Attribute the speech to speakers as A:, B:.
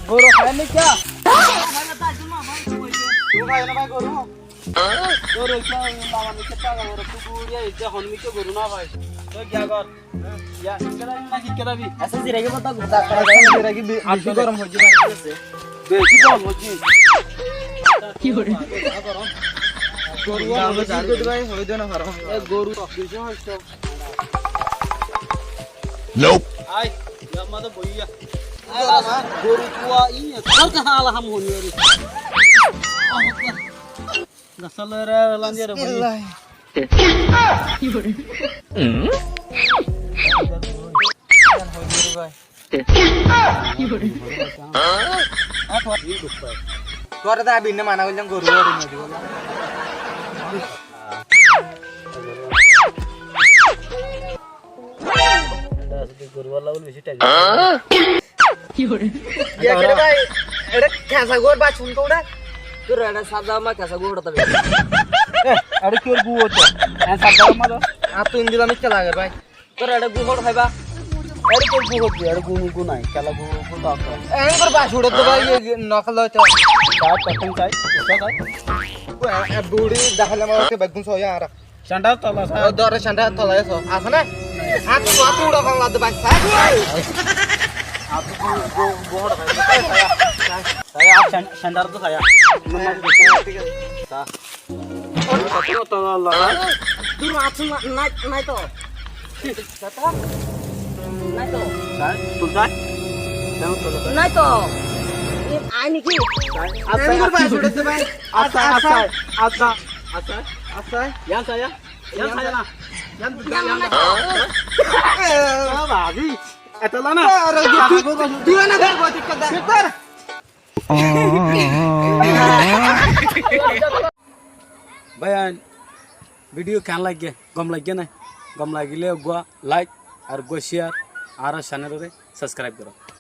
A: গরু খায় না क्या तू खाय ना भाई गरु गरु क्या लावा में कितना गरु तू गुड़िया इतने हनमी के गरु ना भाई तो क्या कर या कितना ना कितना भी
B: ऐसे सिरे के पता गुदा कर सिरे की आटो गरम हो जी से
A: बेसी गरम हो जी
B: की हो रे
A: गरु
B: जाओ जाओ भाई हो दे ना हरम
A: ए गरु किसे हस्तो
C: Nope.
A: आई या मत भैया गरु कुआ इ कल कहां आला हम होनी रे गसल रे लांजे रे भैया
B: তোরে দা বিনে মানা কইলাম গরু রে নদী বলা
A: गरु वाला बोल बेसी टाइम
B: কি হরে ইয়া করে ভাই এটা খাসা গোর বা শুন তো ওটা তোর এটা সাদা মা খাসা গোর তবে
A: अरे क्यों गु होता है सादा मारो
B: आ तो इंदिला में चला गया भाई তোর এটা গু হোড় খাইবা
A: अरे क्यों गु होती अरे गु नहीं चला गु तो
B: এন করে বা ছুড়ে তো ভাই নকল তো
A: क्या पसंद चाय उसका
B: বুড়ি দেখালে আমাকে বেগুন সোয়া আর
A: संडा तला सा
B: দরে সান্ডা তলায় সো আছে না হাত হাত উড়া খান লাদ বাই
A: आप गु गोड़ भाई saya आप संडा तो saya नमक ठीक है सा और तो लगा
B: তুই মাছ নাই তো কত নাই তো
A: साय तुम जाए जाओ तो
B: নাই তো আই নাকি
A: आता
B: এন করে বা ছুড়ে তো ভাই
A: आता yang saya na yang भाभी एतला ना
B: তুই না ঘর গতি কর দে
A: बयान वीडियो क्या लगे गम लगे ना गम लगे गो लाइक और गो शेयर और चैनल सब्सक्राइब करो।